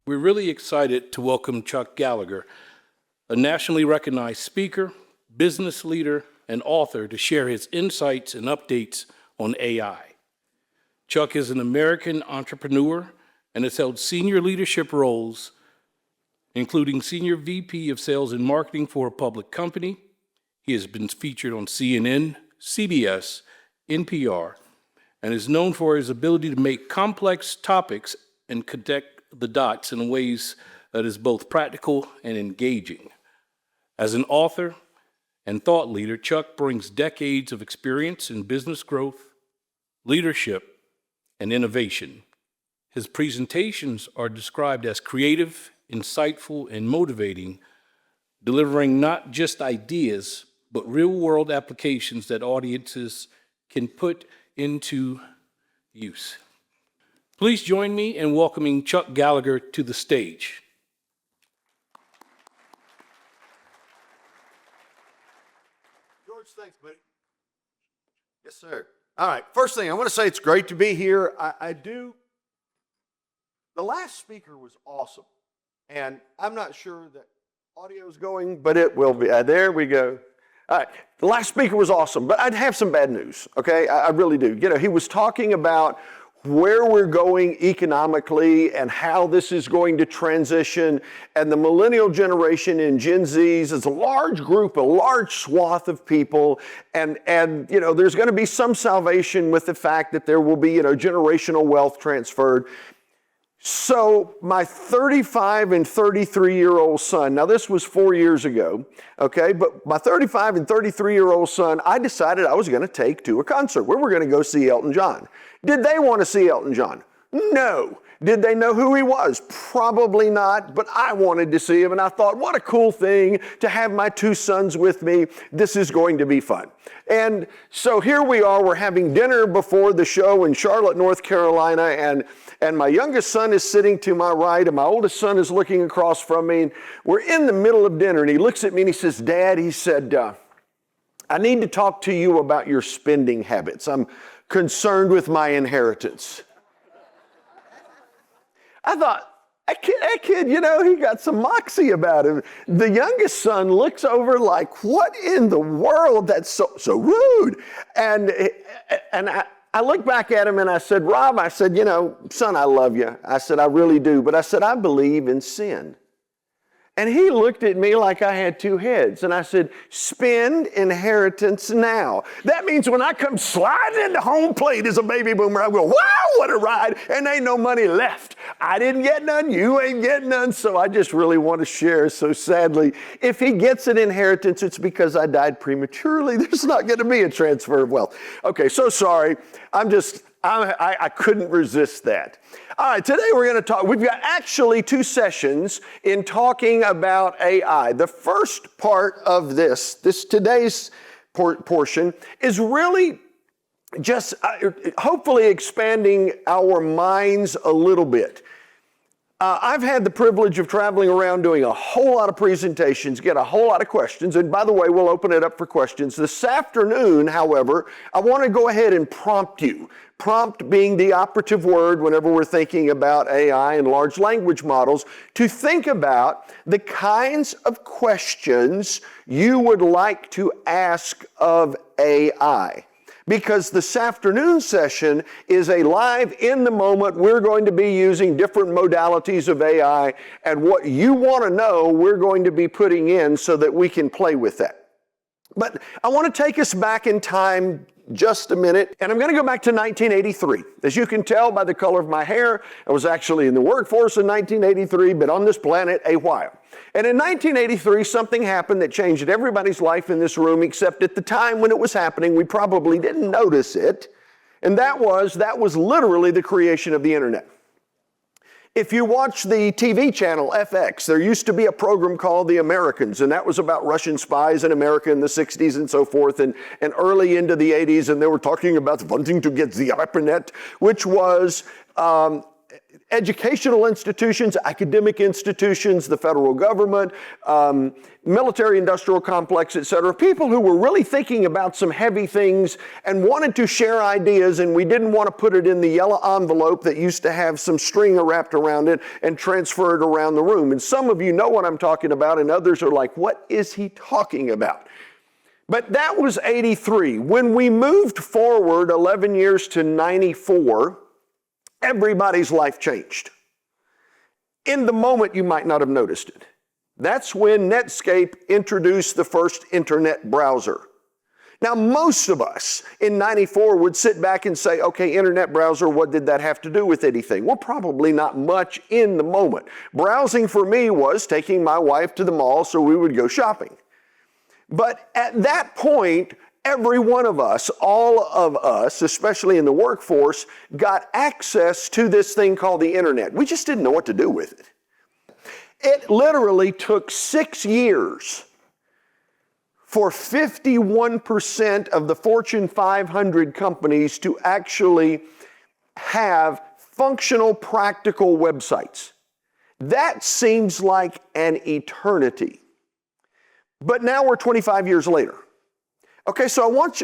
We're really excited to welcome Chuck Gallagher, a nationally recognized speaker, business leader, and author, to share his insights and updates on AI. Chuck is an American entrepreneur and has held senior leadership roles, including Senior VP of Sales and Marketing for a public company. He has been featured on CNN, CBS, NPR, and is known for his ability to make complex topics and connect the dots in ways that is both practical and engaging. As an author and thought leader, Chuck brings decades of experience in business growth, leadership, and innovation. His presentations are described as creative, insightful, and motivating, delivering not just ideas, but real-world applications that audiences can put into use. Please join me in welcoming Chuck Gallagher to the stage. George, thanks, buddy. Yes, sir. All right, first thing, I want to say it's great to be here. The last speaker was awesome, and I'm not sure that audio is going, but it will be. There we go. All right, the last speaker was awesome, but I'd have some bad news, okay? I really do. You know, he was talking about where we're going economically and how this is going to transition, and the millennial generation and Gen Zs is a large group, a large swath of people, and you know, there's going to be some salvation with the fact that there will be, you know, generational wealth transferred. So my 35 and 33-year-old son, now this was 4 years ago, okay, but my 35 and 33-year-old son, I decided I was going to take to a concert where we're going to go see Elton John. Did they want to see Elton John? No. Did they know who he was? Probably not, but I wanted to see him, and I thought, what a cool thing to have my two sons with me. This is going to be fun. And so here we are, we're having dinner before the show in Charlotte, North Carolina, and my youngest son is sitting to my right, and my oldest son is looking across from me, and we're in the middle of dinner, and he looks at me and he says, Dad, he said, I need to talk to you about your spending habits. I'm concerned with my inheritance. I thought, that kid, you know, he got some moxie about him. The youngest son looks over like, what in the world? That's so rude. And I looked back at him and I said, Rob, I said, you know, son, I love you. I said, I really do. But I said, I believe in sin. And he looked at me like I had two heads. And I said, spend inheritance now. That means when I come sliding into home plate as a baby boomer, I go, wow, what a ride. And ain't no money left. I didn't get none. You ain't getting none. So I just really want to share. So sadly, if he gets an inheritance, it's because I died prematurely. There's not going to be a transfer of wealth. Okay, so sorry. I couldn't resist that. All right, today we're going to talk. We've got actually two sessions in talking about AI. The first part of today's portion is really just hopefully expanding our minds a little bit. I've had the privilege of traveling around doing a whole lot of presentations, get a whole lot of questions, and by the way, we'll open it up for questions. This afternoon, however, I want to go ahead and prompt you. Prompt being the operative word whenever we're thinking about AI and large language models, to think about the kinds of questions you would like to ask of AI. Because this afternoon session is a live, in the moment, we're going to be using different modalities of AI, and what you want to know, we're going to be putting in so that we can play with that. But I want to take us back in time just a minute, and I'm going to go back to 1983. As you can tell by the color of my hair, I was actually in the workforce in 1983, but on this planet a while. And in 1983, something happened that changed everybody's life in this room, except at the time when it was happening, we probably didn't notice it. And that was literally the creation of the internet. If you watch the TV channel FX, there used to be a program called The Americans, and that was about Russian spies in America in the 60s and so forth, and early into the 80s, and they were talking about wanting to get the ARPANET, which was educational institutions, academic institutions, the federal government, military industrial complex, et cetera, people who were really thinking about some heavy things and wanted to share ideas, and we didn't want to put it in the yellow envelope that used to have some string wrapped around it and transfer it around the room. And some of you know what I'm talking about, and others are like, what is he talking about? But that was 83. When we moved forward 11 years to 94, everybody's life changed. In the moment, you might not have noticed it. That's when Netscape introduced the first internet browser. Now, most of us in 94 would sit back and say, okay, internet browser, what did that have to do with anything? Well, probably not much in the moment. Browsing for me was taking my wife to the mall so we would go shopping. But at that point, every one of us, all of us, especially in the workforce, got access to this thing called the internet. We just didn't know what to do with it. It literally took 6 years for 51% of the Fortune 500 companies to actually have functional, practical websites. That seems like an eternity. But now we're 25 years later. Okay, so I want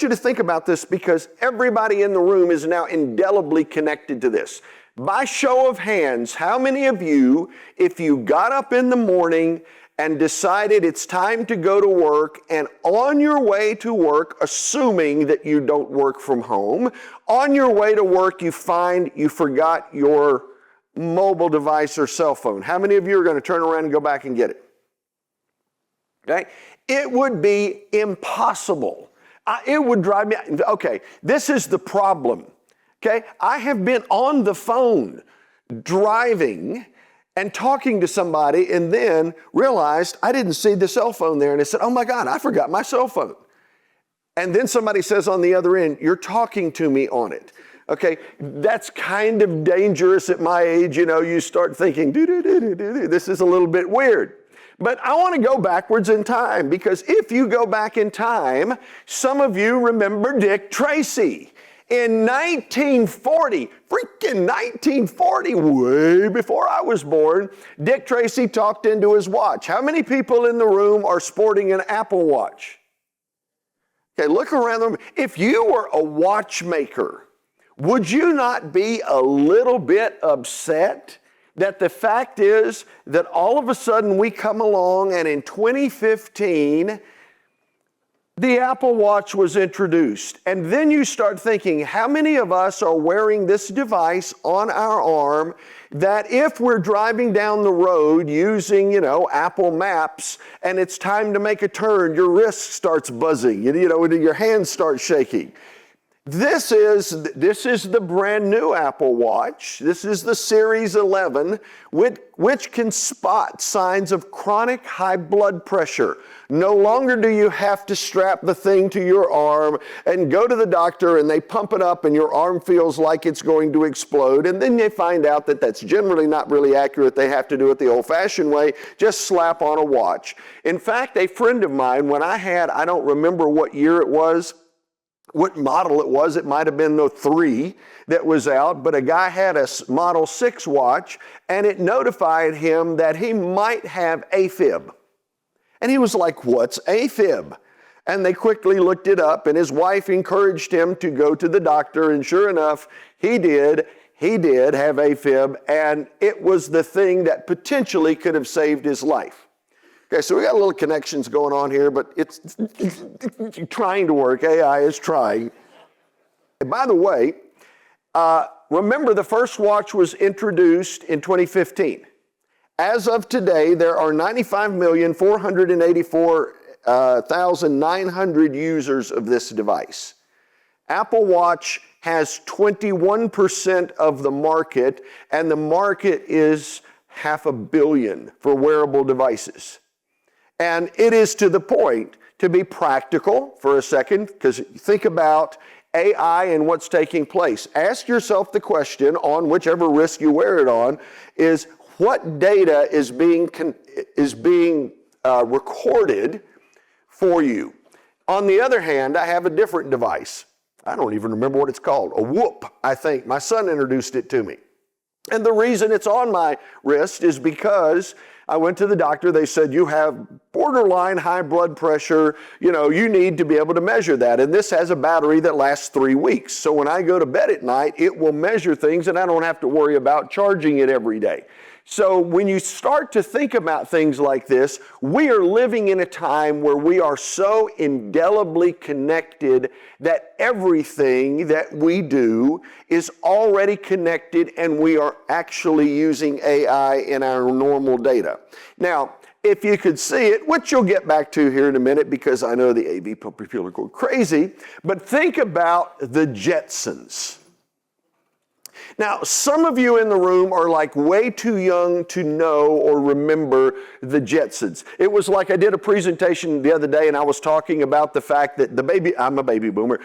you to think about this because everybody in the room is now indelibly connected to this. By show of hands, how many of you, if you got up in the morning and decided it's time to go to work, and on your way to work, assuming that you don't work from home, on your way to work you find you forgot your mobile device or cell phone? How many of you are going to turn around and go back and get it? Okay? It would be impossible. It would drive me, okay, this is the problem. Okay? I have been on the phone driving and talking to somebody and then realized I didn't see the cell phone there, and I said, oh my God, I forgot my cell phone. And then somebody says on the other end, you're talking to me on it. Okay, that's kind of dangerous at my age. You know, you start thinking, this is a little bit weird. But I want to go backwards in time, because if you go back in time, some of you remember Dick Tracy. In 1940, freaking 1940, way before I was born, Dick Tracy talked into his watch. How many people in the room are sporting an Apple Watch? Okay, look around the room. If you were a watchmaker, would you not be a little bit upset that the fact is that all of a sudden we come along and in 2015, the Apple Watch was introduced? And then you start thinking, how many of us are wearing this device on our arm that if we're driving down the road using, Apple Maps, and it's time to make a turn, your wrist starts buzzing, your hands start shaking? This is the brand new Apple Watch. This is the Series 11, which can spot signs of chronic high blood pressure. No longer do you have to strap the thing to your arm and go to the doctor and they pump it up and your arm feels like it's going to explode. And then they find out that that's generally not really accurate. They have to do it the old-fashioned way, just slap on a watch. In fact, a friend of mine, when I don't remember what year it was, what model it was. It might have been the 3 that was out, but a guy had a Model 6 watch, and it notified him that he might have AFib. And he was like, what's AFib? And they quickly looked it up, and his wife encouraged him to go to the doctor, and sure enough, he did have AFib, and it was the thing that potentially could have saved his life. Okay, so we got a little connections going on here, but it's trying to work. AI is trying. And by the way, remember the first watch was introduced in 2015. As of today, there are 95,484,900 users of this device. Apple Watch has 21% of the market, and the market is $500 million for wearable devices. And it is to the point, to be practical for a second, because think about AI and what's taking place. Ask yourself the question on whichever wrist you wear it on, is what data is being recorded for you? On the other hand, I have a different device. I don't even remember what it's called. A Whoop, I think. My son introduced it to me. And the reason it's on my wrist is because I went to the doctor. They said, you have borderline high blood pressure. You need to be able to measure that. And this has a battery that lasts 3 weeks. So when I go to bed at night, it will measure things and I don't have to worry about charging it every day. So when you start to think about things like this, we are living in a time where we are so indelibly connected that everything that we do is already connected, and we are actually using AI in our normal data. Now, if you could see it, which you'll get back to here in a minute because I know the AV people are going crazy, but think about the Jetsons. Now, some of you in the room are like way too young to know or remember the Jetsons. It was like I did a presentation the other day and I was talking about the fact that I'm a baby boomer.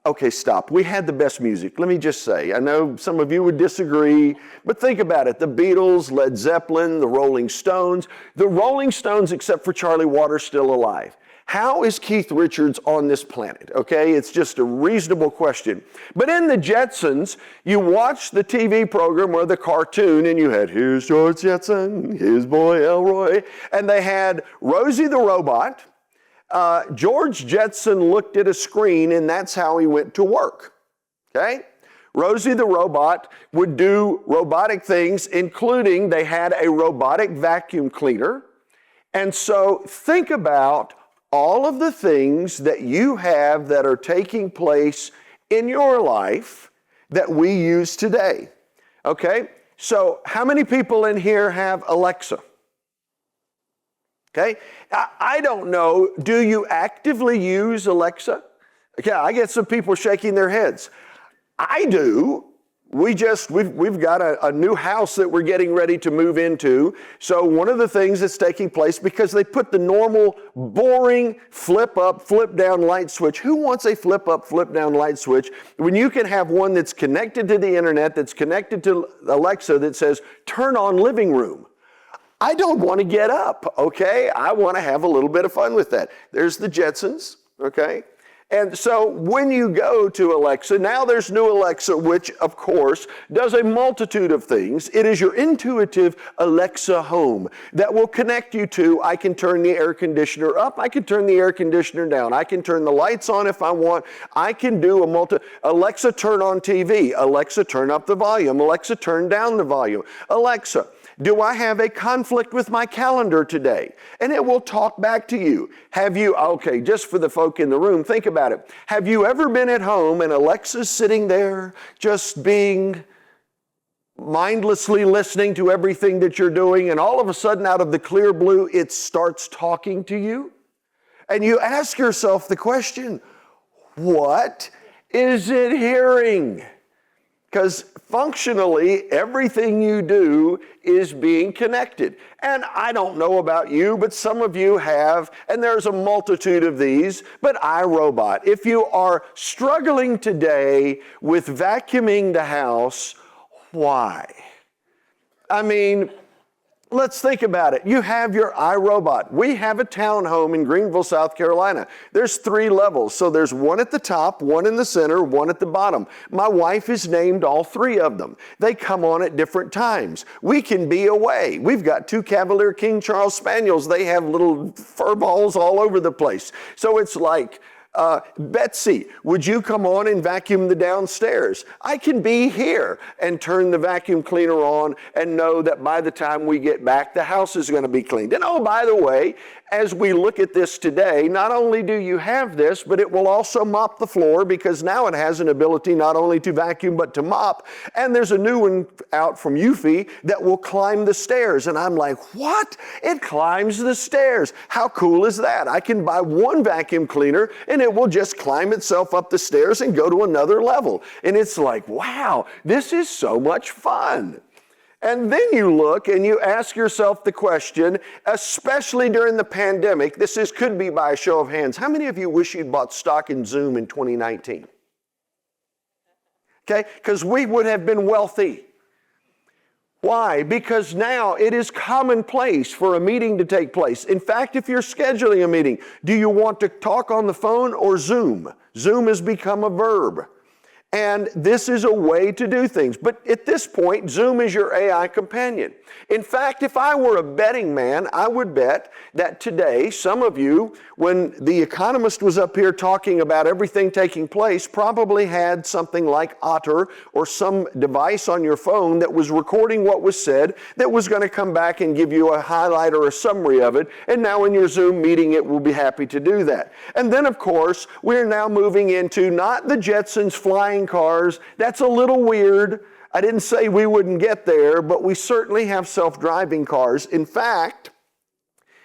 Okay, stop. We had the best music. Let me just say, I know some of you would disagree, but think about it. The Beatles, Led Zeppelin, the Rolling Stones. The Rolling Stones, except for Charlie Waters, still alive. How is Keith Richards on this planet? Okay, it's just a reasonable question. But in the Jetsons, you watch the TV program or the cartoon and you had, here's George Jetson, his boy Elroy, and they had Rosie the robot. George Jetson looked at a screen and that's how he went to work, okay? Rosie the robot would do robotic things, including they had a robotic vacuum cleaner. And so think about all of the things that you have that are taking place in your life that we use today. Okay? So how many people in here have Alexa? Okay? I don't know. Do you actively use Alexa? Okay, I get some people shaking their heads. I do. We've got a new house that we're getting ready to move into. So one of the things that's taking place, because they put the normal, boring flip up, flip down light switch. Who wants a flip up, flip down light switch when you can have one that's connected to the internet, that's connected to Alexa, that says, turn on living room? I don't want to get up, okay? I want to have a little bit of fun with that. There's the Jetsons, okay? And so when you go to Alexa, now there's new Alexa, which of course does a multitude of things. It is your intuitive Alexa home that will connect you to, I can turn the air conditioner up, I can turn the air conditioner down, I can turn the lights on if I want, I can do Alexa, turn on TV, Alexa, turn up the volume, Alexa, turn down the volume, Alexa, do I have a conflict with my calendar today? And it will talk back to you. Okay, just for the folk in the room, think about it. Have you ever been at home and Alexa's sitting there just being mindlessly listening to everything that you're doing, and all of a sudden out of the clear blue, it starts talking to you? And you ask yourself the question, what is it hearing? Because functionally, everything you do is being connected. And I don't know about you, but some of you have, and there's a multitude of these, but iRobot. If you are struggling today with vacuuming the house, why? I mean, let's think about it. You have your iRobot. We have a townhome in Greenville, South Carolina. There's 3 levels. So there's one at the top, one in the center, one at the bottom. My wife has named all 3 of them. They come on at different times. We can be away. We've got 2 Cavalier King Charles Spaniels. They have little fur balls all over the place. So it's like, Betsy, would you come on and vacuum the downstairs? I can be here and turn the vacuum cleaner on and know that by the time we get back, the house is going to be cleaned. And oh, by the way, as we look at this today, not only do you have this, but it will also mop the floor, because now it has an ability not only to vacuum, but to mop. And there's a new one out from Eufy that will climb the stairs. And I'm like, what? It climbs the stairs. How cool is that? I can buy one vacuum cleaner and it will just climb itself up the stairs and go to another level. And it's like, wow, this is so much fun. And then you look and you ask yourself the question, especially during the pandemic, could be by a show of hands. How many of you wish you'd bought stock in Zoom in 2019? Okay, because we would have been wealthy. Why? Because now it is commonplace for a meeting to take place. In fact, if you're scheduling a meeting, do you want to talk on the phone or Zoom? Zoom has become a verb. And this is a way to do things. But at this point, Zoom is your AI companion. In fact, if I were a betting man, I would bet that today, some of you, when The Economist was up here talking about everything taking place, probably had something like Otter or some device on your phone that was recording what was said, that was going to come back and give you a highlight or a summary of it. And now in your Zoom meeting, it will be happy to do that. And then, of course, we're now moving into not the Jetsons flying cars. That's a little weird. I didn't say we wouldn't get there, but we certainly have self-driving cars. In fact,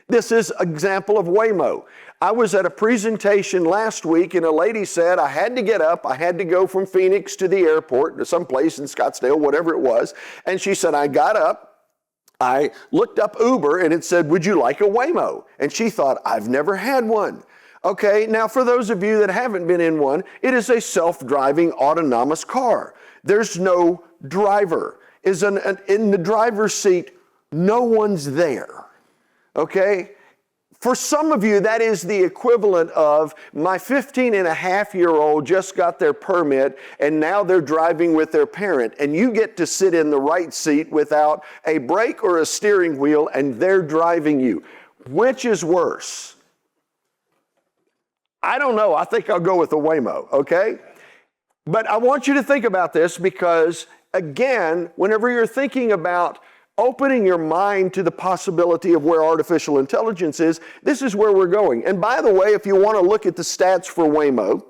this is an example of Waymo. I was at a presentation last week and a lady said I had to get up. I had to go from Phoenix to the airport to someplace in Scottsdale, whatever it was. And she said, I got up, I looked up Uber and it said, would you like a Waymo? And she thought, I've never had one. Okay, now for those of you that haven't been in one, it is a self-driving autonomous car. There's no driver. In the driver's seat, no one's there. Okay? For some of you, that is the equivalent of my 15-and-a-half-year-old just got their permit and now they're driving with their parent and you get to sit in the right seat without a brake or a steering wheel and they're driving you. Which is worse? I don't know. I think I'll go with the Waymo, okay? But I want you to think about this because, again, whenever you're thinking about opening your mind to the possibility of where artificial intelligence is, this is where we're going. And by the way, if you want to look at the stats for Waymo,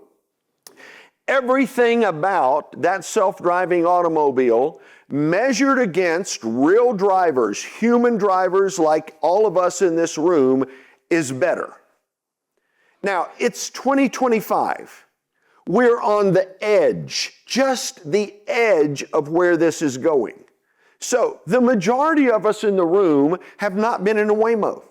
everything about that self-driving automobile measured against real drivers, human drivers like all of us in this room, is better. Now, it's 2025. We're on the edge, just the edge of where this is going. So the majority of us in the room have not been in a Waymo.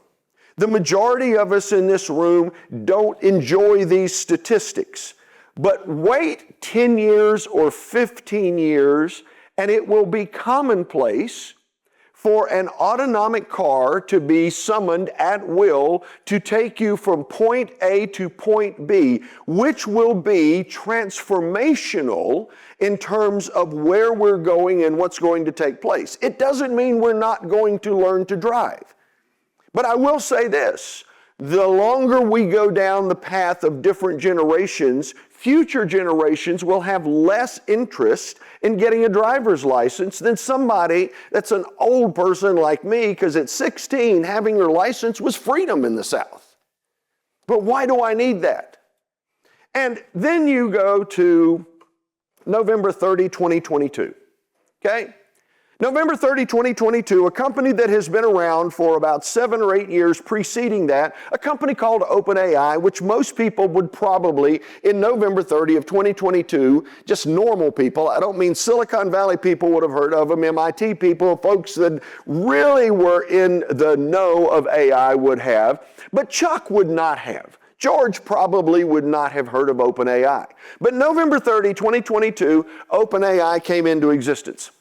The majority of us in this room don't enjoy these statistics. But wait 10 years or 15 years, and it will be commonplace for an autonomic car to be summoned at will to take you from point A to point B, which will be transformational in terms of where we're going and what's going to take place. It doesn't mean we're not going to learn to drive. But I will say this, the longer we go down the path of different generations, future generations will have less interest in getting a driver's license than somebody that's an old person like me, because at 16, having your license was freedom in the South. But why do I need that? And then you go to November 30, 2022, okay? November 30, 2022, a company that has been around for about 7 or 8 years preceding that, a company called OpenAI, which most people would probably, in November 30 of 2022, just normal people, I don't mean Silicon Valley people would have heard of them, MIT people, folks that really were in the know of AI would have, but Chuck would not have. George probably would not have heard of OpenAI. But November 30, 2022, OpenAI came into existence.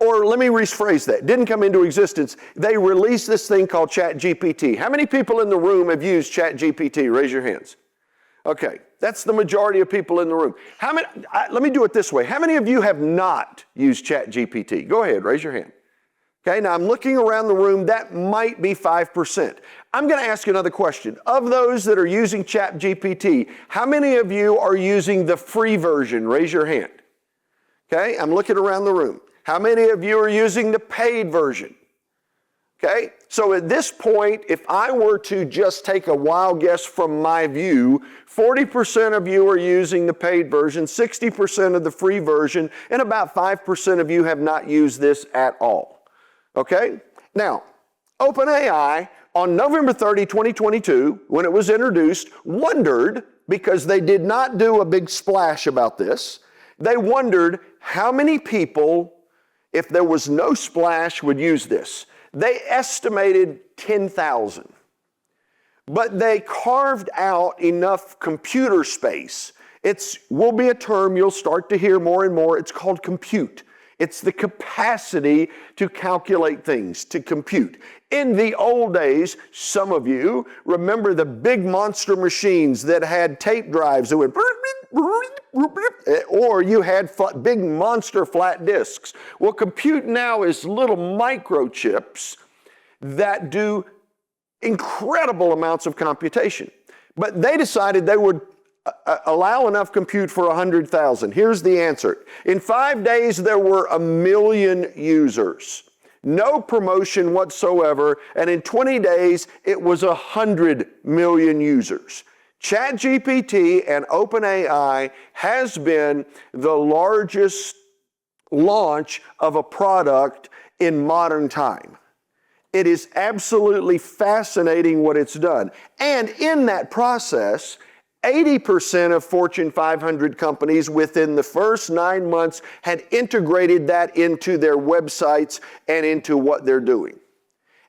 Or let me rephrase that. Didn't come into existence. They released this thing called ChatGPT. How many people in the room have used ChatGPT? Raise your hands. Okay, that's the majority of people in the room. Let me do it this way. How many of you have not used ChatGPT? Go ahead, raise your hand. Okay, now I'm looking around the room. That might be 5%. I'm going to ask another question. Of those that are using ChatGPT, how many of you are using the free version? Raise your hand. Okay, I'm looking around the room. How many of you are using the paid version? Okay, so at this point, if I were to just take a wild guess from my view, 40% of you are using the paid version, 60% of the free version, and about 5% of you have not used this at all. Okay, now, OpenAI on November 30, 2022, when it was introduced, wondered, because they did not do a big splash about this, they wondered how many people, if there was no splash, would use this. They estimated 10,000. But they carved out enough computer space. Will be a term you'll start to hear more and more. It's called compute. It's the capacity to calculate things, to compute. In the old days, some of you remember the big monster machines that had tape drives that went, or you had big monster flat disks. Well, compute now is little microchips that do incredible amounts of computation. But they decided they would allow enough compute for 100,000. Here's the answer. In 5 days, there were 1 million users. No promotion whatsoever. And in 20 days, it was 100 million users. ChatGPT and OpenAI has been the largest launch of a product in modern time. It is absolutely fascinating what it's done. And in that process, 80% of Fortune 500 companies within the first 9 months had integrated that into their websites and into what they're doing.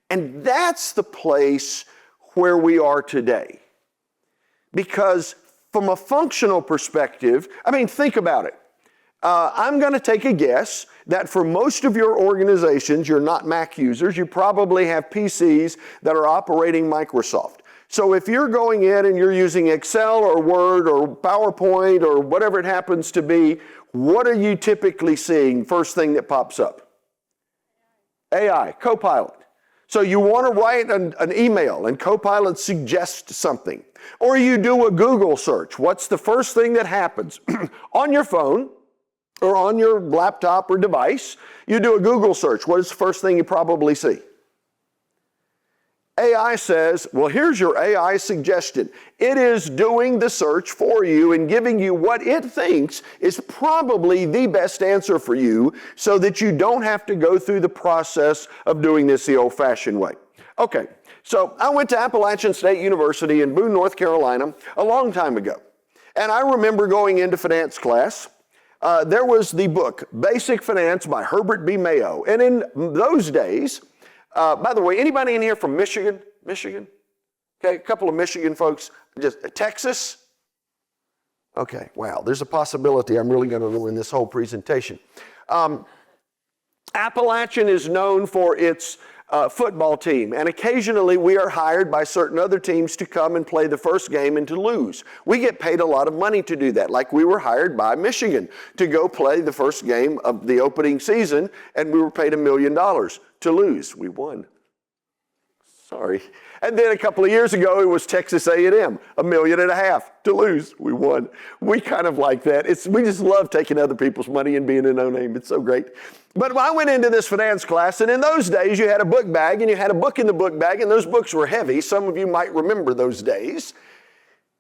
And that's the place where we are today. Because from a functional perspective, I mean, think about it. I'm going to take a guess that for most of your organizations, you're not Mac users, you probably have PCs that are operating Microsoft. So if you're going in and you're using Excel or Word or PowerPoint or whatever it happens to be, what are you typically seeing first thing that pops up? AI, Copilot. So you want to write an email and Copilot suggests something. Or you do a Google search. What's the first thing that happens? On your phone or on your laptop or device, you do a Google search. What is the first thing you probably see? AI says, well, here's your AI suggestion. It is doing the search for you and giving you what it thinks is probably the best answer for you so that you don't have to go through the process of doing this the old-fashioned way. Okay, so I went to Appalachian State University in Boone, North Carolina a long time ago. And I remember going into finance class. There was the book, Basic Finance by Herbert B. Mayo. And in those days, by the way, anybody in here from Michigan? Michigan? Okay, a couple of Michigan folks. Just Texas? Okay, wow, there's a possibility I'm really going to ruin this whole presentation. Appalachian is known for its football team, and occasionally we are hired by certain other teams to come and play the first game and to lose. We get paid a lot of money to do that, like we were hired by Michigan to go play the first game of the opening season, and we were paid $1 million to lose. We won. Sorry. And then a couple of years ago, it was Texas A&M, $1.5 million to lose. We won. We kind of like that. We just love taking other people's money and being a no-name. It's so great. But I went into this finance class, and in those days, you had a book bag, and you had a book in the book bag, and those books were heavy. Some of you might remember those days.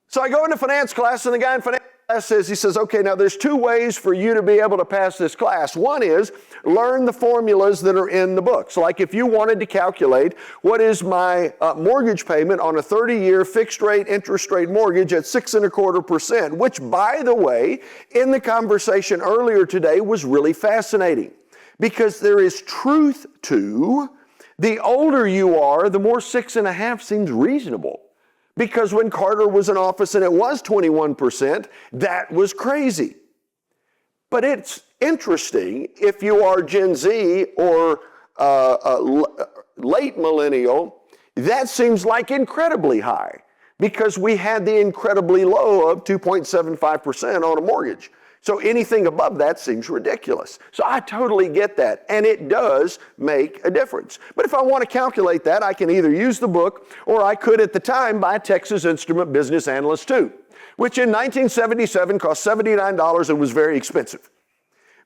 So I go into finance class, and the guy in finance class says, okay, now there's 2 ways for you to be able to pass this class. One is learn the formulas that are in the books. Like if you wanted to calculate what is my mortgage payment on a 30-year fixed rate interest rate mortgage at 6.25%, which, by the way, in the conversation earlier today was really fascinating. Because there is truth to, the older you are, the more 6.5 seems reasonable. Because when Carter was in office and it was 21%, that was crazy. But it's interesting if you are Gen Z or late millennial, that seems like incredibly high because we had the incredibly low of 2.75% on a mortgage. So anything above that seems ridiculous. So I totally get that, and it does make a difference. But if I want to calculate that, I can either use the book, or I could at the time buy Texas Instrument Business Analyst 2, which in 1977 cost $79 and was very expensive.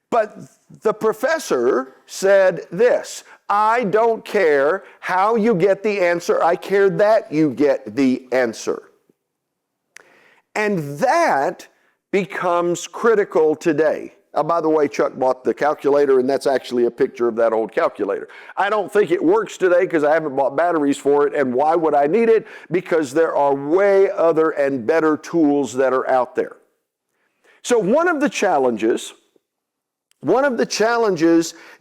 But the professor said this, I don't care how you get the answer, I care that you get the answer. And that becomes critical today. By the way, Chuck bought the calculator, and that's actually a picture of that old calculator. I don't think it works today because I haven't bought batteries for it, and why would I need it? Because there are way other and better tools that are out there. So one of the challenges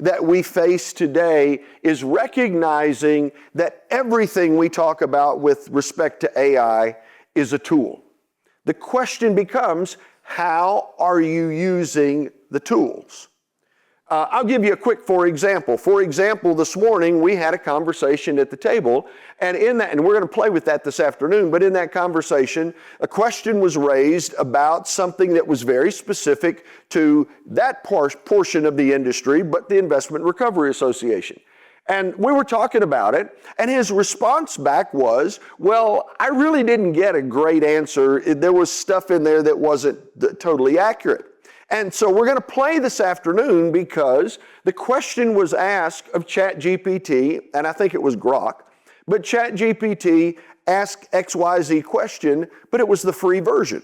that we face today is recognizing that everything we talk about with respect to AI is a tool. The question becomes, how are you using the tools? I'll give you a quick for example. For example, this morning we had a conversation at the table, and we're going to play with that this afternoon, but in that conversation, a question was raised about something that was very specific to that portion of the industry, but the Investment Recovery Association. And we were talking about it, and his response back was, well, I really didn't get a great answer. There was stuff in there that wasn't totally accurate. And so we're going to play this afternoon because the question was asked of ChatGPT, and I think it was Grok, but ChatGPT asked XYZ question, but it was the free version.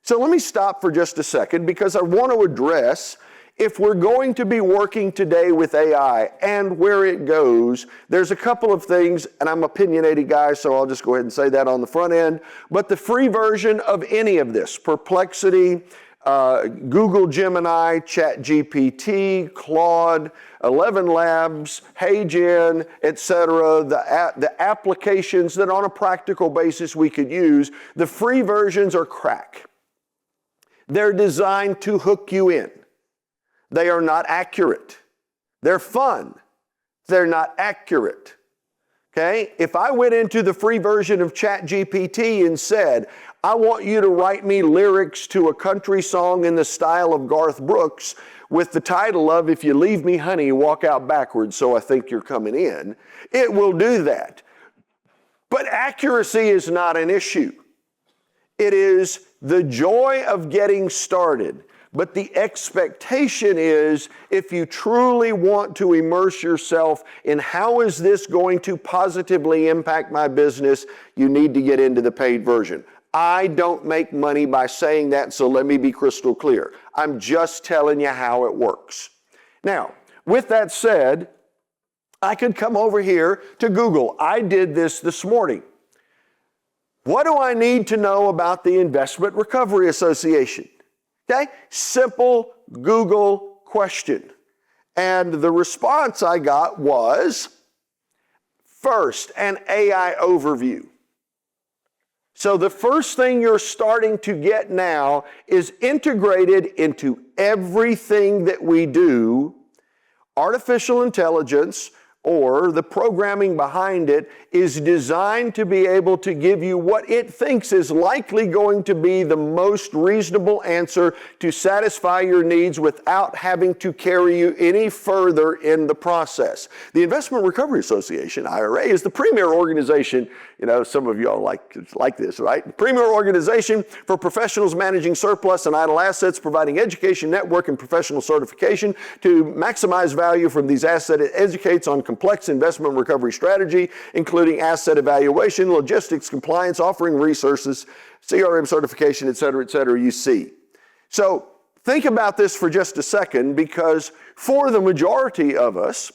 So let me stop for just a second because I want to address, if we're going to be working today with AI and where it goes, there's a couple of things, and I'm an opinionated guy, so I'll just go ahead and say that on the front end, but the free version of any of this, Perplexity, Google Gemini, ChatGPT, Claude, 11 Labs, HeyGen, etc., the applications that on a practical basis we could use, the free versions are crack. They're designed to hook you in. They are not accurate. They're fun. They're not accurate. Okay? If I went into the free version of ChatGPT and said, I want you to write me lyrics to a country song in the style of Garth Brooks with the title of, If You Leave Me Honey, Walk Out Backwards, So I Think You're Coming In, it will do that. But accuracy is not an issue. It is the joy of getting started. But the expectation is, if you truly want to immerse yourself in how is this going to positively impact my business, you need to get into the paid version. I don't make money by saying that, so let me be crystal clear. I'm just telling you how it works. Now, with that said, I could come over here to Google. I did this morning. What do I need to know about the Investment Recovery Association? Okay, simple Google question. And the response I got was, first, an AI overview. So the first thing you're starting to get now is integrated into everything that we do, artificial intelligence, or the programming behind it is designed to be able to give you what it thinks is likely going to be the most reasonable answer to satisfy your needs without having to carry you any further in the process. The Investment Recovery Association, IRA, is the premier organization, some of y'all like this, right? The premier organization for professionals managing surplus and idle assets, providing education, network, and professional certification to maximize value from these assets. It educates on complex investment recovery strategy, including asset evaluation, logistics, compliance, offering resources, CRM certification, et cetera, you see. So think about this for just a second, because for the majority of us,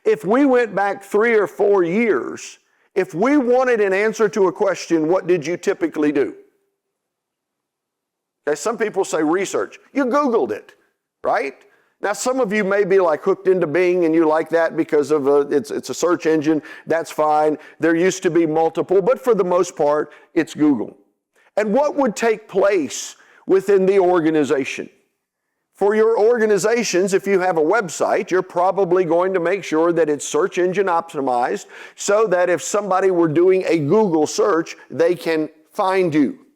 if we went back 3 or 4 years, if we wanted an answer to a question, what did you typically do? Okay, some people say research. You Googled it, right? Now, some of you may be like hooked into Bing and you like that because of it's a search engine. That's fine. There used to be multiple, but for the most part, it's Google. And what would take place within the organization? For your organizations, if you have a website, you're probably going to make sure that it's search engine optimized so that if somebody were doing a Google search, they can find you.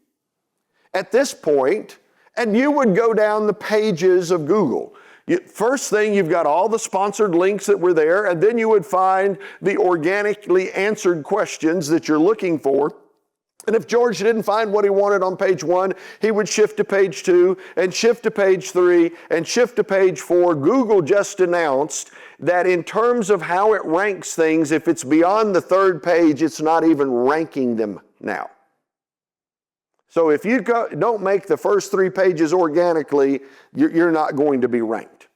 At this point, and you would go down the pages of Google. First thing, you've got all the sponsored links that were there, and then you would find the organically answered questions that you're looking for. And if George didn't find what he wanted on page 1, he would shift to page 2, and shift to page 3, and shift to page 4. Google just announced that in terms of how it ranks things, if it's beyond the 3rd page, it's not even ranking them now. So if you don't make the first 3 pages organically, you're not going to be ranked.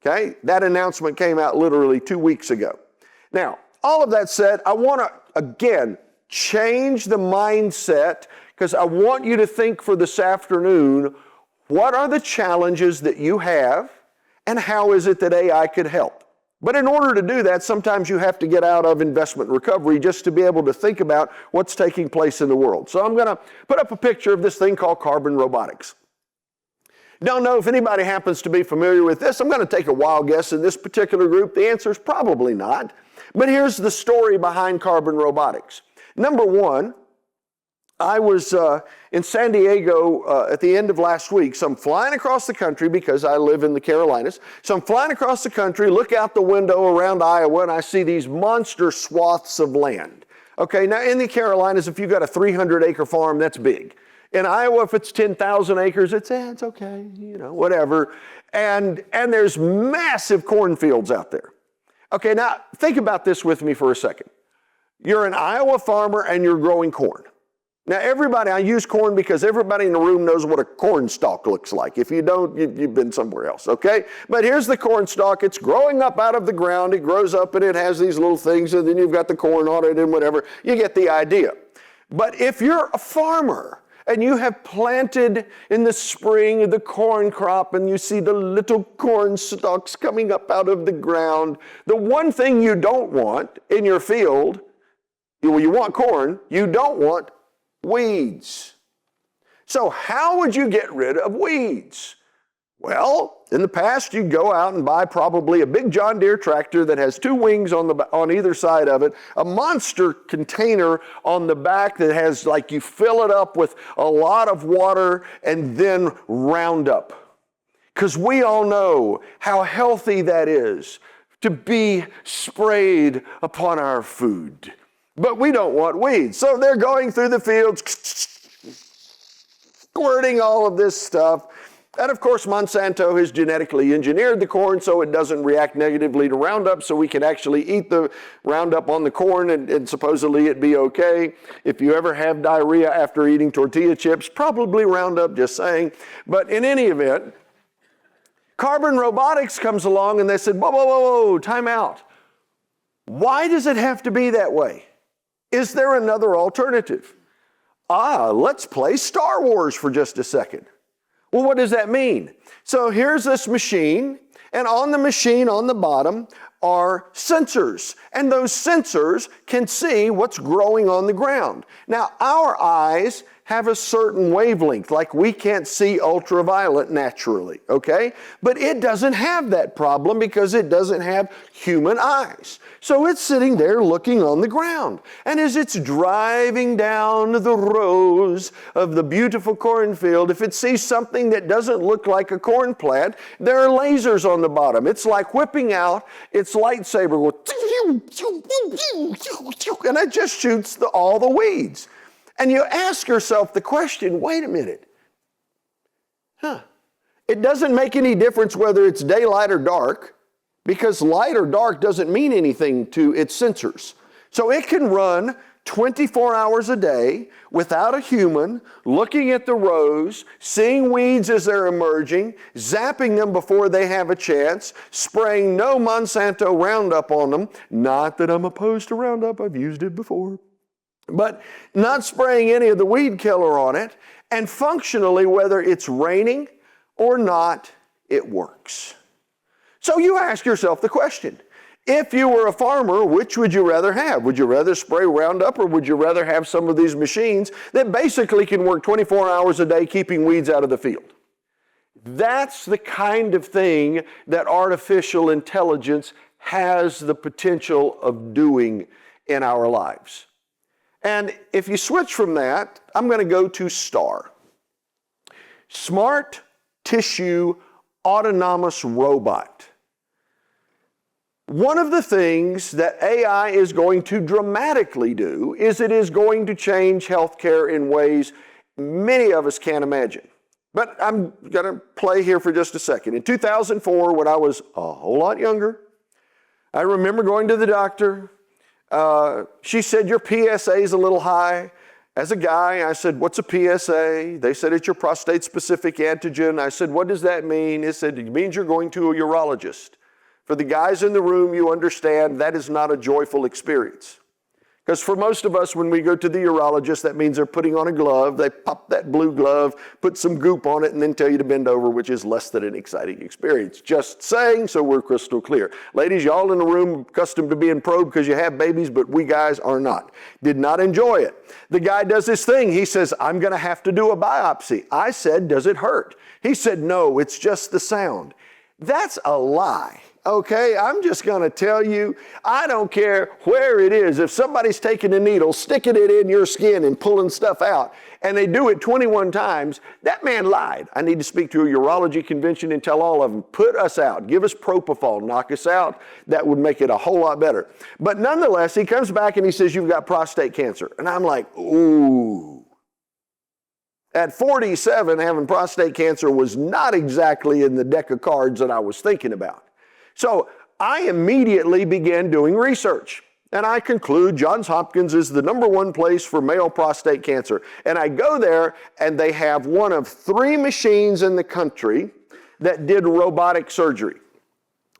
Okay? That announcement came out literally 2 weeks ago. Now, all of that said, I want to, again, change the mindset, because I want you to think for this afternoon, what are the challenges that you have, and how is it that AI could help? But in order to do that, sometimes you have to get out of investment recovery just to be able to think about what's taking place in the world. So I'm going to put up a picture of this thing called carbon robotics. Don't know if anybody happens to be familiar with this. I'm going to take a wild guess in this particular group. The answer is probably not. But here's the story behind carbon robotics. Number one, I was in San Diego at the end of last week. So I'm flying across the country because I live in the Carolinas. So I'm flying across the country, look out the window around Iowa, and I see these monster swaths of land. Okay, now in the Carolinas, if you've got a 300-acre farm, that's big. In Iowa, if it's 10,000 acres, it's okay, whatever. And there's massive cornfields out there. Okay, now think about this with me for a second. You're an Iowa farmer and you're growing corn. Now I use corn because everybody in the room knows what a corn stalk looks like. If you don't, you've been somewhere else, okay? But here's the corn stalk. It's growing up out of the ground. It grows up and it has these little things, and then you've got the corn on it and whatever. You get the idea. But if you're a farmer and you have planted in the spring the corn crop and you see the little corn stalks coming up out of the ground, the one thing you don't want in your field, well, you want corn, you don't want weeds. So how would you get rid of weeds? Well, in the past, you'd go out and buy probably a big John Deere tractor that has two wings on either side of it, a monster container on the back that has, like, you fill it up with a lot of water and then Roundup. Because we all know how healthy that is to be sprayed upon our food. But we don't want weeds. So they're going through the fields, squirting all of this stuff. And of course, Monsanto has genetically engineered the corn so it doesn't react negatively to Roundup, so we can actually eat the Roundup on the corn and supposedly it'd be okay. If you ever have diarrhea after eating tortilla chips, probably Roundup, just saying. But in any event, carbon robotics comes along and they said, whoa, time out. Why does it have to be that way? Is there another alternative? Let's play Star Wars for just a second. Well, what does that mean? So here's this machine, and on the machine on the bottom are sensors, and those sensors can see what's growing on the ground. Now, our eyes have a certain wavelength, like we can't see ultraviolet naturally, okay? But it doesn't have that problem because it doesn't have human eyes. So it's sitting there looking on the ground. And as it's driving down the rows of the beautiful cornfield, if it sees something that doesn't look like a corn plant, there are lasers on the bottom. It's like whipping out its lightsaber, and it just shoots all the weeds. And you ask yourself the question, wait a minute. It doesn't make any difference whether it's daylight or dark, because light or dark doesn't mean anything to its sensors. So it can run 24 hours a day without a human, looking at the rows, seeing weeds as they're emerging, zapping them before they have a chance, spraying no Monsanto Roundup on them. Not that I'm opposed to Roundup, I've used it before. But not spraying any of the weed killer on it, and functionally, whether it's raining or not, it works. So you ask yourself the question, if you were a farmer, which would you rather have? Would you rather spray Roundup, or would you rather have some of these machines that basically can work 24 hours a day keeping weeds out of the field? That's the kind of thing that artificial intelligence has the potential of doing in our lives. And if you switch from that, I'm going to go to STAR. Smart Tissue Autonomous Robot. One of the things that AI is going to dramatically do is it is going to change healthcare in ways many of us can't imagine. But I'm going to play here for just a second. In 2004, when I was a whole lot younger, I remember going to the doctor. She said, your PSA is a little high. As a guy, I said, what's a PSA? They said, it's your prostate-specific antigen. I said, what does that mean? It said, it means you're going to a urologist. For the guys in the room, you understand that is not a joyful experience. Because for most of us, when we go to the urologist, that means they're putting on a glove. They pop that blue glove, put some goop on it, and then tell you to bend over, which is less than an exciting experience. Just saying, so we're crystal clear. Ladies, y'all in the room accustomed to being probed because you have babies, but we guys are not. Did not enjoy it. The guy does this thing. He says, I'm going to have to do a biopsy. I said, does it hurt? He said, no, it's just the sound. That's a lie. Okay, I'm just going to tell you, I don't care where it is. If somebody's taking a needle, sticking it in your skin and pulling stuff out, and they do it 21 times, that man lied. I need to speak to a urology convention and tell all of them, put us out, give us propofol, knock us out. That would make it a whole lot better. But nonetheless, he comes back and he says, you've got prostate cancer. And I'm like, ooh. At 47, having prostate cancer was not exactly in the deck of cards that I was thinking about. So I immediately began doing research, and I conclude Johns Hopkins is the #1 place for male prostate cancer. And I go there, and they have one of 3 machines in the country that did robotic surgery.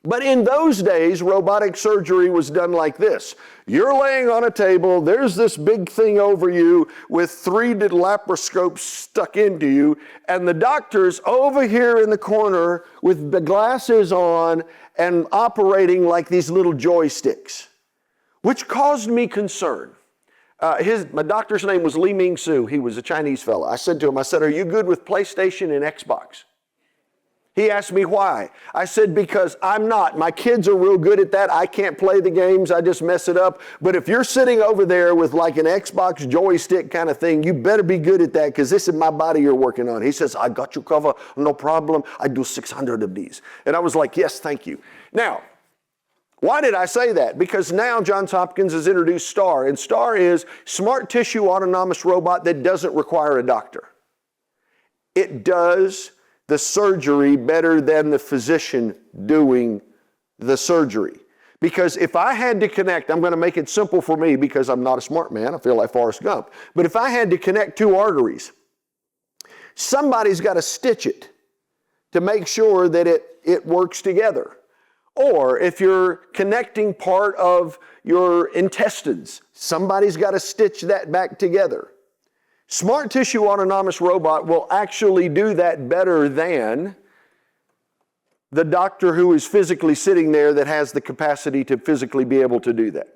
But in those days, robotic surgery was done like this. You're laying on a table, there's this big thing over you with 3 laparoscopes stuck into you, and the doctor's over here in the corner with the glasses on and operating like these little joysticks, which caused me concern. My doctor's name was Li Ming Su. He was a Chinese fellow. I said to him, are you good with PlayStation and Xbox? He asked me why. I said, because I'm not. My kids are real good at that. I can't play the games. I just mess it up. But if you're sitting over there with like an Xbox joystick kind of thing, you better be good at that because this is my body you're working on. He says, I got you covered. No problem. I do 600 of these. And I was like, yes, thank you. Now, why did I say that? Because now Johns Hopkins has introduced STAR. And STAR is Smart Tissue Autonomous Robot that doesn't require a doctor. It does the surgery better than the physician doing the surgery. Because if I had to connect, I'm going to make it simple for me because I'm not a smart man. I feel like Forrest Gump. But if I had to connect 2 arteries, somebody's got to stitch it to make sure that it works together. Or if you're connecting part of your intestines, somebody's got to stitch that back together. Smart Tissue Autonomous Robot will actually do that better than the doctor who is physically sitting there that has the capacity to physically be able to do that.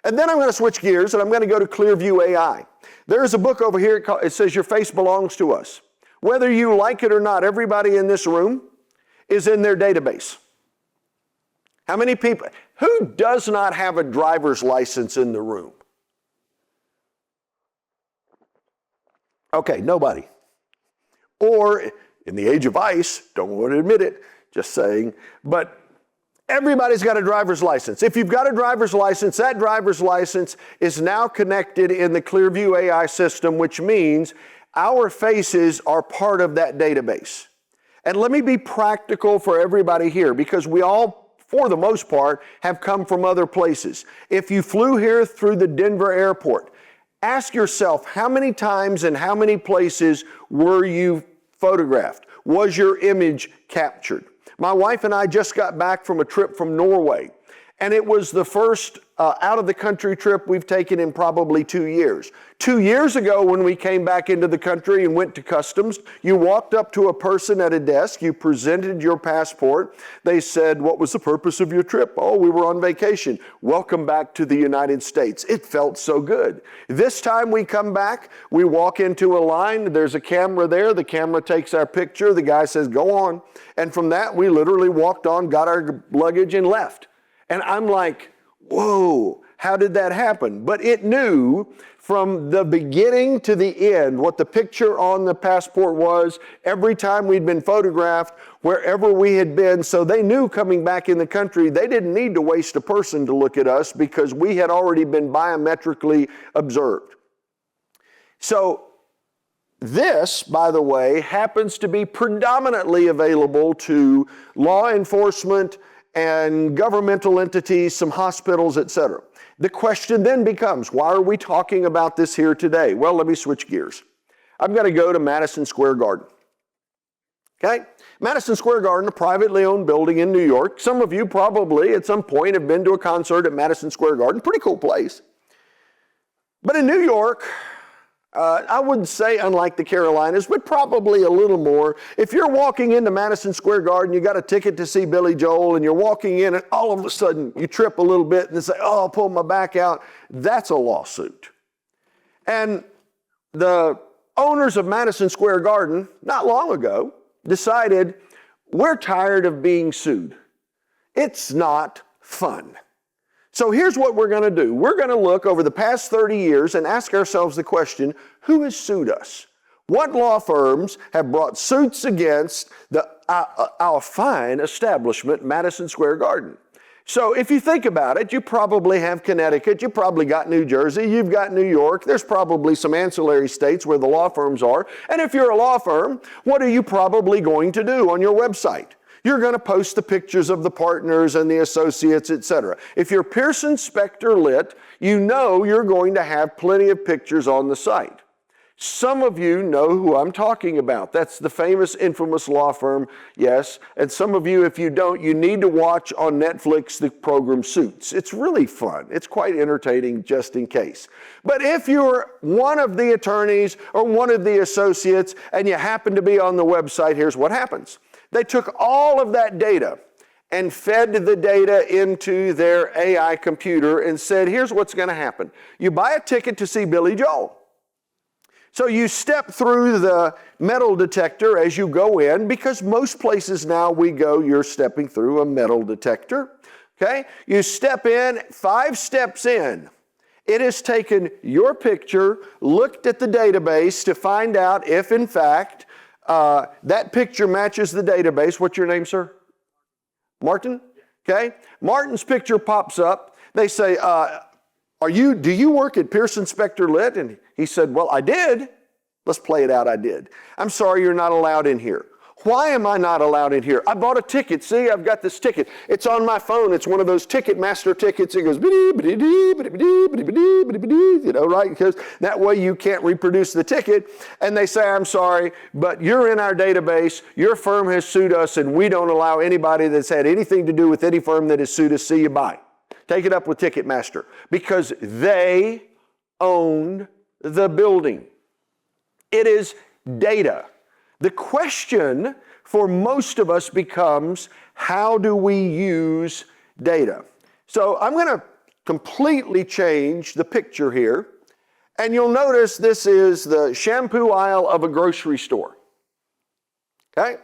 And then I'm going to switch gears and I'm going to go to Clearview AI. There is a book over here, it says Your Face Belongs to Us. Whether you like it or not, everybody in this room is in their database. How many people, who does not have a driver's license in the room? Okay, nobody. Or in the age of ice, don't want to admit it, just saying, but everybody's got a driver's license. If you've got a driver's license, that driver's license is now connected in the Clearview AI system, which means our faces are part of that database. And let me be practical for everybody here, because we all, for the most part, have come from other places. If you flew here through the Denver airport, ask yourself, how many times and how many places were you photographed? Was your image captured? My wife and I just got back from a trip from Norway, and it was the first out-of-the-country trip we've taken in probably 2 years. 2 years ago, when we came back into the country and went to customs, you walked up to a person at a desk, you presented your passport. They said, what was the purpose of your trip? Oh, we were on vacation. Welcome back to the United States. It felt so good. This time we come back, we walk into a line, there's a camera there, the camera takes our picture, the guy says, go on. And from that, we literally walked on, got our luggage, and left. And I'm like, whoa, how did that happen? But it knew from the beginning to the end what the picture on the passport was every time we'd been photographed, wherever we had been. So they knew coming back in the country, they didn't need to waste a person to look at us because we had already been biometrically observed. So this, by the way, happens to be predominantly available to law enforcement and governmental entities, some hospitals, etc. The question then becomes, why are we talking about this here today? Well, let me switch gears. I'm going to go to Madison Square Garden. Okay? Madison Square Garden, a privately owned building in New York. Some of you probably at some point have been to a concert at Madison Square Garden. Pretty cool place. But in New York, I wouldn't say unlike the Carolinas, but probably a little more. If you're walking into Madison Square Garden, you got a ticket to see Billy Joel, and you're walking in and all of a sudden you trip a little bit and say, oh, I'll pull my back out, that's a lawsuit. And the owners of Madison Square Garden, not long ago, decided we're tired of being sued. It's not fun. So here's what we're going to do. We're going to look over the past 30 years and ask ourselves the question, who has sued us? What law firms have brought suits against our fine establishment, Madison Square Garden? So if you think about it, you probably have Connecticut, you probably got New Jersey, you've got New York, there's probably some ancillary states where the law firms are. And if you're a law firm, what are you probably going to do on your website? You're going to post the pictures of the partners and the associates, etc. If you're Pearson Spector Lit, you know you're going to have plenty of pictures on the site. Some of you know who I'm talking about. That's the famous, infamous law firm, yes. And some of you, if you don't, you need to watch on Netflix the program Suits. It's really fun. It's quite entertaining just in case. But if you're one of the attorneys or one of the associates and you happen to be on the website, here's what happens. They took all of that data and fed the data into their AI computer and said, here's what's going to happen. You buy a ticket to see Billy Joel. So you step through the metal detector as you go in, because most places now we go, you're stepping through a metal detector. Okay? You step in, 5 steps in. It has taken your picture, looked at the database to find out if, in fact, that picture matches the database. What's your name, sir? Martin? Okay. Martin's picture pops up. They say, do you work at Pearson Spector Lit? And he said, well, I did. Let's play it out, I did. I'm sorry, you're not allowed in here. Why am I not allowed in here? I bought a ticket. See, I've got this ticket. It's on my phone. It's one of those Ticketmaster tickets. It goes, you know, right? Because that way you can't reproduce the ticket. And they say, I'm sorry, but you're in our database. Your firm has sued us, and we don't allow anybody that's had anything to do with any firm that has sued us. See you, bye. Take it up with Ticketmaster, because they owned the building. It is data. The question for most of us becomes, how do we use data? So I'm going to completely change the picture here. And you'll notice this is the shampoo aisle of a grocery store. Okay?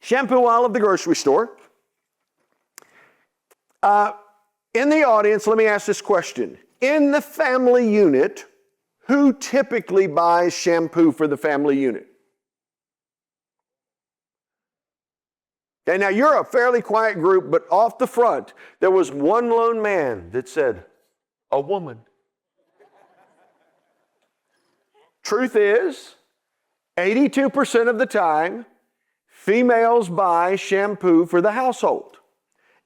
Shampoo aisle of the grocery store. In the audience, let me ask this question. In the family unit, who typically buys shampoo for the family unit? Okay, now you're a fairly quiet group, but off the front, there was one lone man that said, a woman. Truth is, 82% of the time, females buy shampoo for the household.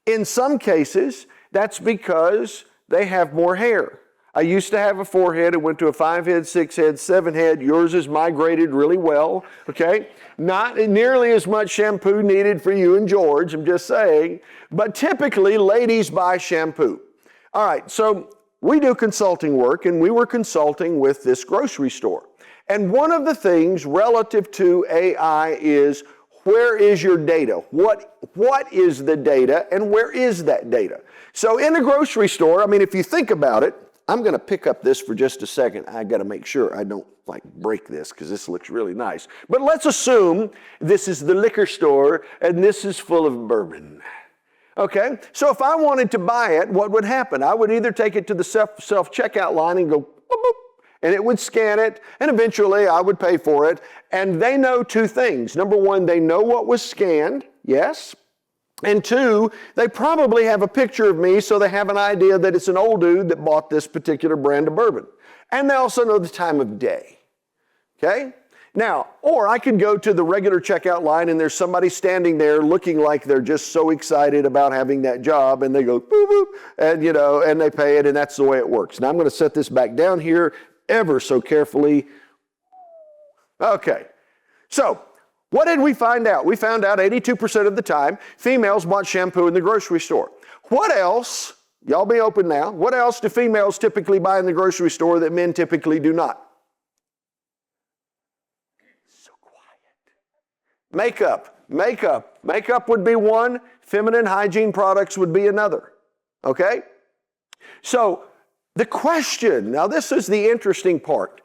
In some cases, that's because they have more hair. I used to have a 4-head. It went to a 5-head, 6-head, 7-head. Yours has migrated really well, okay? Not nearly as much shampoo needed for you and George, I'm just saying. But typically, ladies buy shampoo. All right, so we do consulting work, and we were consulting with this grocery store. And one of the things relative to AI is, where is your data? What is the data, and where is that data? So in a grocery store, I mean, if you think about it, I'm going to pick up this for just a second. I got to make sure I don't break this, because this looks really nice. But let's assume this is the liquor store and this is full of bourbon. Okay, so if I wanted to buy it, what would happen? I would either take it to the self-checkout line and go, boop, boop, and it would scan it, and eventually I would pay for it. And they know 2 things. Number 1, they know what was scanned, yes. And 2, they probably have a picture of me, so they have an idea that it's an old dude that bought this particular brand of bourbon. And they also know the time of day. Okay? Now, or I could go to the regular checkout line and there's somebody standing there looking like they're just so excited about having that job, and they go, boop, boop, and and they pay it, and that's the way it works. Now I'm going to set this back down here ever so carefully. Okay. So, what did we find out? We found out 82% of the time, females bought shampoo in the grocery store. What else Y'all be open now. What else do females typically buy in the grocery store that men typically do not? So quiet. Makeup would be one. Feminine hygiene products would be another. Okay? So the question, now this is the interesting part.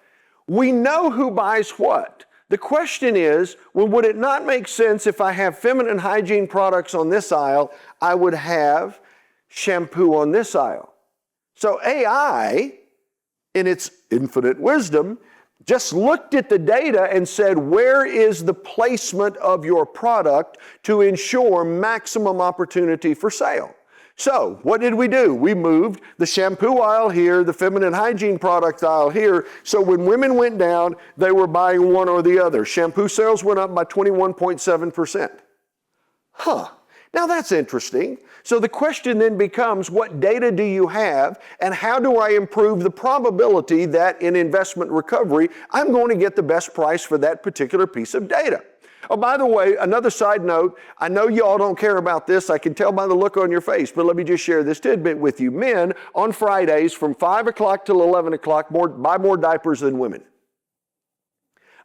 We know who buys what. The question is, well, would it not make sense if I have feminine hygiene products on this aisle, I would have shampoo on this aisle? So AI, in its infinite wisdom, just looked at the data and said, where is the placement of your product to ensure maximum opportunity for sale? So what did we do? We moved the shampoo aisle here, the feminine hygiene product aisle here. So when women went down, they were buying one or the other. Shampoo sales went up by 21.7%. Now that's interesting. So the question then becomes, what data do you have, and how do I improve the probability that in investment recovery, I'm going to get the best price for that particular piece of data? Oh, by the way, another side note, I know you all don't care about this. I can tell by the look on your face, but let me just share this tidbit with you. Men on Fridays from 5 o'clock till 11 o'clock buy more diapers than women.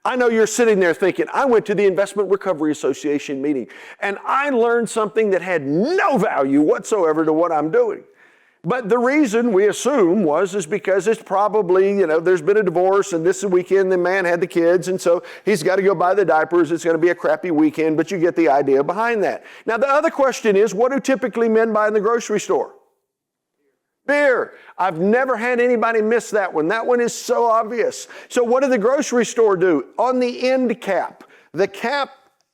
I know you're sitting there thinking, I went to the Investment Recovery Association meeting and I learned something that had no value whatsoever to what I'm doing. But the reason we assume is because it's probably, there's been a divorce and this weekend the man had the kids and so he's got to go buy the diapers. It's going to be a crappy weekend, but you get the idea behind that. Now the other question is, what do typically men buy in the grocery store? Beer. I've never had anybody miss that one. That one is so obvious. So what did the grocery store do? On the end cap, the cap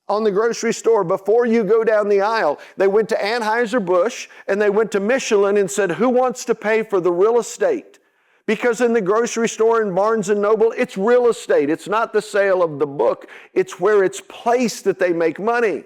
on the grocery store, before you go down the aisle, they went to Anheuser-Busch and they went to Michelin and said, who wants to pay for the real estate? Because in the grocery store in Barnes & Noble, it's real estate. It's not the sale of the book. It's where it's placed that they make money.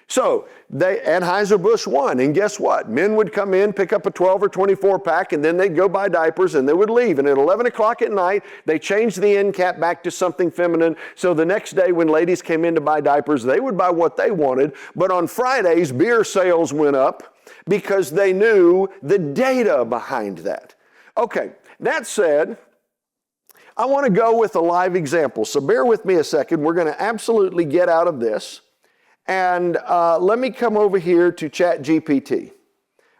So Anheuser-Busch won, and guess what? Men would come in, pick up a 12 or 24 pack, and then they'd go buy diapers and they would leave. And at 11 o'clock at night, they changed the end cap back to something feminine. So the next day when ladies came in to buy diapers, they would buy what they wanted. But on Fridays, beer sales went up because they knew the data behind that. Okay, that said, I want to go with a live example. So bear with me a second. We're going to absolutely get out of this. And let me come over here to ChatGPT.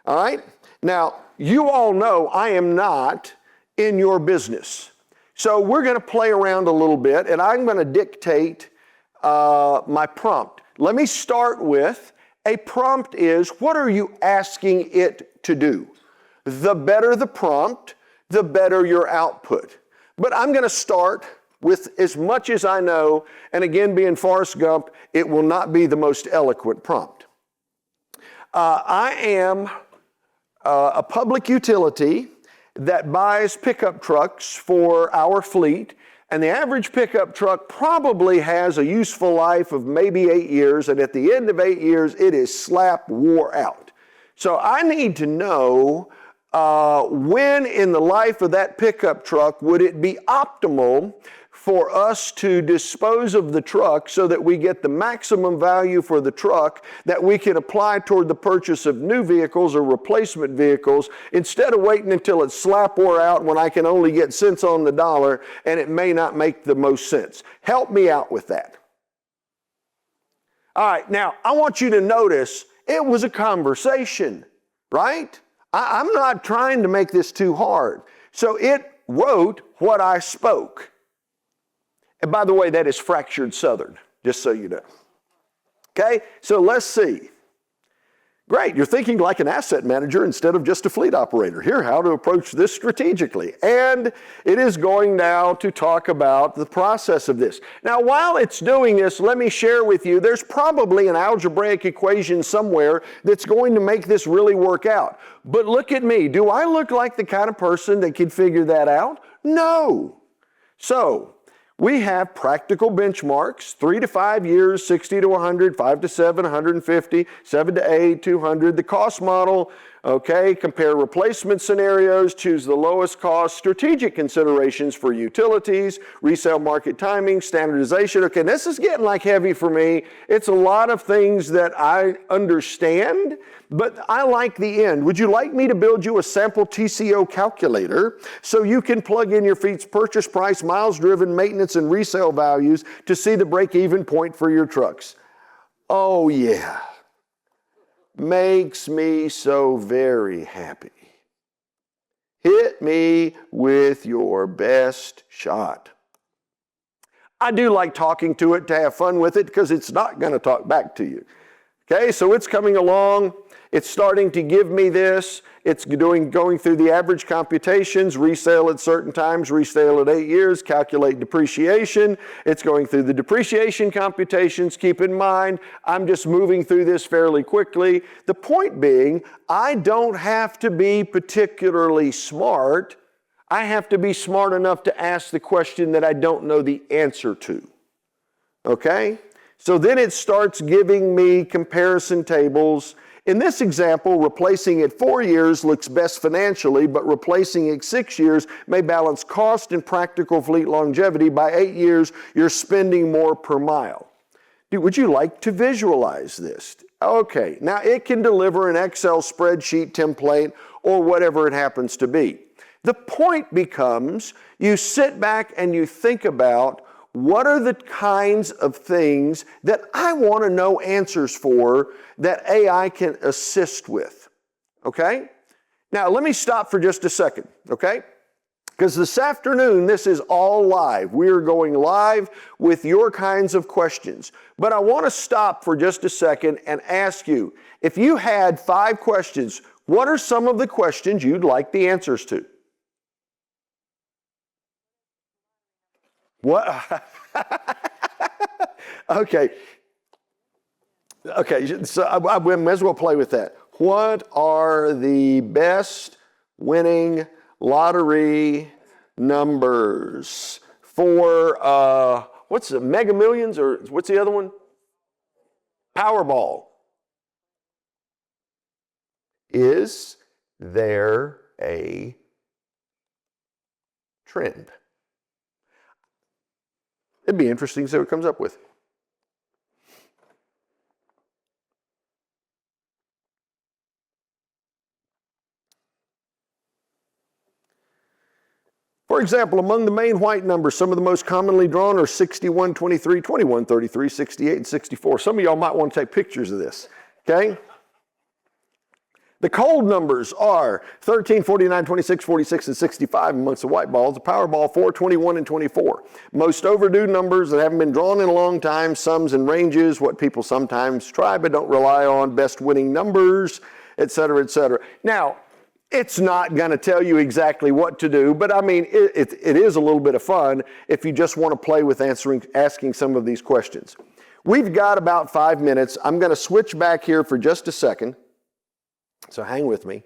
All right? Now, you all know I am not in your business. So we're going to play around a little bit, and I'm going to dictate my prompt. Let me start with, a prompt is, what are you asking it to do? The better the prompt, the better your output. But I'm going to start with as much as I know, and again, being Forrest Gump, it will not be the most eloquent prompt. I am a public utility that buys pickup trucks for our fleet, and the average pickup truck probably has a useful life of maybe 8 years, and at the end of 8 years, it is slap wore out. So I need to know when in the life of that pickup truck would it be optimal for us to dispose of the truck so that we get the maximum value for the truck that we can apply toward the purchase of new vehicles or replacement vehicles, instead of waiting until it's slap wore out when I can only get cents on the dollar and it may not make the most sense. Help me out with that. All right, now I want you to notice it was a conversation, right? I'm not trying to make this too hard. So it wrote what I spoke. And by the way, that is fractured Southern, just so you know. Okay, so let's see. Great, you're thinking like an asset manager instead of just a fleet operator. Here, how to approach this strategically. And it is going now to talk about the process of this. Now, while it's doing this, let me share with you, there's probably an algebraic equation somewhere that's going to make this really work out. But look at me. Do I look like the kind of person that could figure that out? No. So, We have practical benchmarks, 3 to 5 years, 60 to 100, 5 to 7, 150, 7 to 8, 200. The cost model, okay, compare replacement scenarios, choose the lowest cost, strategic considerations for utilities, resale market timing, standardization. Okay, this is getting like heavy for me. It's a lot of things that I understand, but I like the end. Would you like me to build you a sample TCO calculator so you can plug in your fleet's purchase price, miles driven, maintenance, and resale values to see the break-even point for your trucks? Oh yeah. Makes me so very happy. Hit me with your best shot. I do like talking to it to have fun with it because it's not going to talk back to you. Okay, so it's coming along. It's starting to give me this. It's going through the average computations, resale at certain times, resale at 8 years, calculate depreciation. It's going through the depreciation computations. Keep in mind, I'm just moving through this fairly quickly. The point being, I don't have to be particularly smart. I have to be smart enough to ask the question that I don't know the answer to. Okay? So then it starts giving me comparison tables. In this example, replacing at 4 years looks best financially, but replacing at 6 years may balance cost and practical fleet longevity. By 8 years, you're spending more per mile. Would you like to visualize this? Okay, now it can deliver an Excel spreadsheet template or whatever it happens to be. The point becomes you sit back and you think about what are the kinds of things that I want to know answers for that AI can assist with, okay? Now, let me stop for just a second, okay? Because this afternoon, this is all live. We're going live with your kinds of questions. But I want to stop for just a second and ask you, if you had 5 questions, what are some of the questions you'd like the answers to? What? Okay, so I may as well play with that. What are the best winning lottery numbers for, what's the Mega Millions, or what's the other one? Powerball. Is there a trend? It'd be interesting to see what it comes up with. For example, among the main white numbers, some of the most commonly drawn are 61, 23, 21, 33, 68, and 64. Some of y'all might want to take pictures of this, okay? The cold numbers are 13, 49, 26, 46, and 65 amongst the white balls. The Powerball, 4, 21, and 24. Most overdue numbers that haven't been drawn in a long time, sums and ranges, what people sometimes try but don't rely on, best winning numbers, et cetera, et cetera. Now, it's not going to tell you exactly what to do, but I mean, it is a little bit of fun if you just want to play with asking some of these questions. We've got about 5 minutes. I'm going to switch back here for just a second. So hang with me.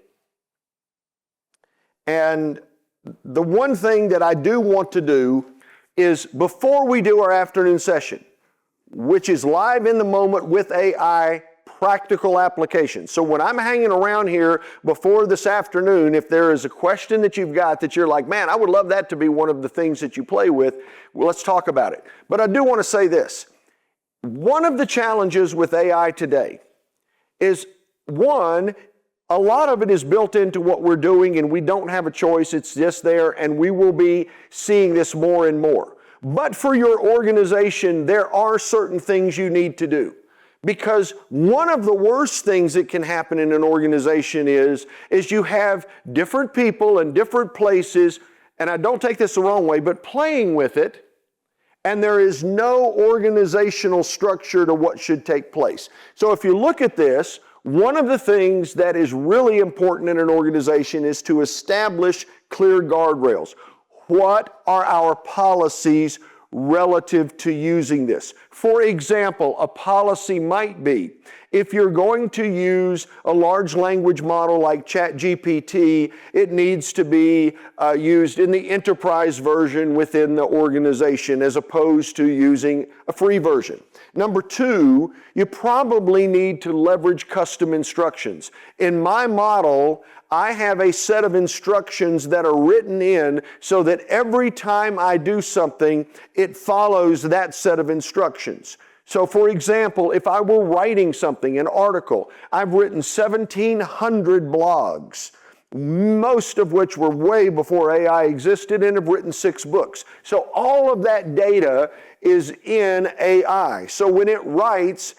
And the one thing that I do want to do is before we do our afternoon session, which is live in the moment with AI practical application. So when I'm hanging around here before this afternoon, if there is a question that you've got that you're like, man, I would love that to be one of the things that you play with, well, let's talk about it. But I do want to say this. One of the challenges with AI today is, one, a lot of it is built into what we're doing and we don't have a choice. It's just there, and we will be seeing this more and more. But for your organization, there are certain things you need to do. Because one of the worst things that can happen in an organization is you have different people in different places, and I don't take this the wrong way, but playing with it, and there is no organizational structure to what should take place. So if you look at this, one of the things that is really important in an organization is to establish clear guardrails. What are our policies relative to using this? For example, a policy might be, if you're going to use a large language model like ChatGPT, it needs to be used in the enterprise version within the organization as opposed to using a free version. Number two, you probably need to leverage custom instructions. In my model, I have a set of instructions that are written in so that every time I do something, it follows that set of instructions. So for example, if I were writing something, an article, I've written 1,700 blogs, most of which were way before AI existed, and have written 6 books. So all of that data is in AI. So when it writes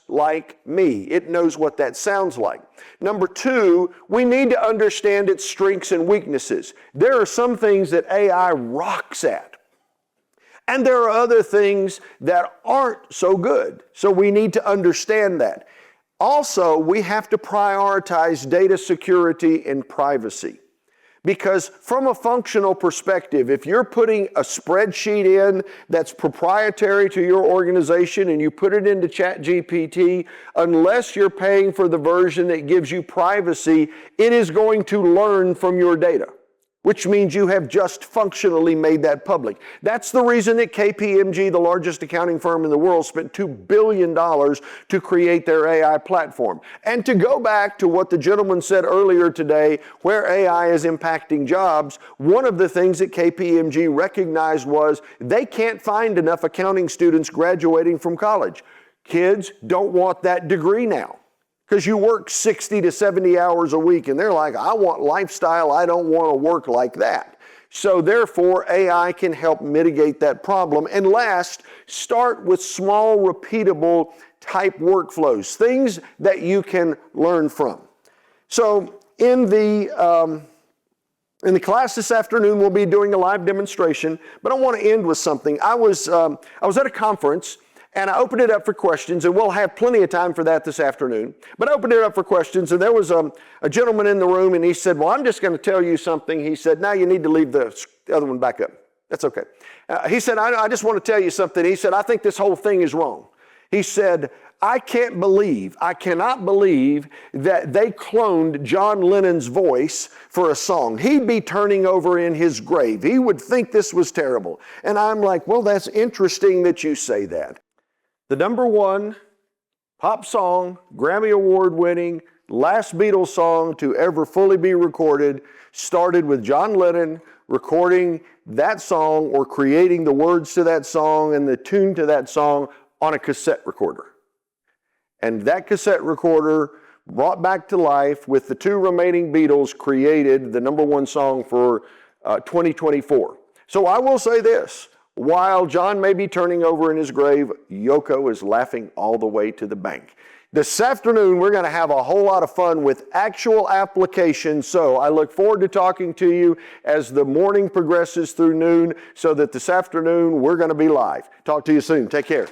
like me. It knows what that sounds like. Number two, we need to understand its strengths and weaknesses. There are some things that AI rocks at, and there are other things that aren't so good. So we need to understand that. Also, we have to prioritize data security and privacy. Because from a functional perspective, if you're putting a spreadsheet in that's proprietary to your organization and you put it into ChatGPT, unless you're paying for the version that gives you privacy, it is going to learn from your data, which means you have just functionally made that public. That's the reason that KPMG, the largest accounting firm in the world, spent $2 billion to create their AI platform. And to go back to what the gentleman said earlier today, where AI is impacting jobs, one of the things that KPMG recognized was they can't find enough accounting students graduating from college. Kids don't want that degree now, because you work 60 to 70 hours a week, and they're like, I want lifestyle, I don't want to work like that. So therefore, AI can help mitigate that problem. And last, start with small, repeatable type workflows, things that you can learn from. So in the class this afternoon, we'll be doing a live demonstration, but I want to end with something. I was at a conference, and I opened it up for questions, and we'll have plenty of time for that this afternoon. But I opened it up for questions, and there was a gentleman in the room, and he said, well, I'm just going to tell you something. He said, now you need to leave the other one back up. That's okay. He said, I just want to tell you something. He said, I think this whole thing is wrong. He said, I cannot believe that they cloned John Lennon's voice for a song. He'd be turning over in his grave. He would think this was terrible. And I'm like, well, that's interesting that you say that. The number one pop song, Grammy Award winning, last Beatles song to ever fully be recorded started with John Lennon recording that song or creating the words to that song and the tune to that song on a cassette recorder. And that cassette recorder, brought back to life with the 2 remaining Beatles, created the number one song for 2024. So I will say this. While John may be turning over in his grave, Yoko is laughing all the way to the bank. This afternoon, we're going to have a whole lot of fun with actual applications. So I look forward to talking to you as the morning progresses through noon, so that this afternoon we're going to be live. Talk to you soon. Take care.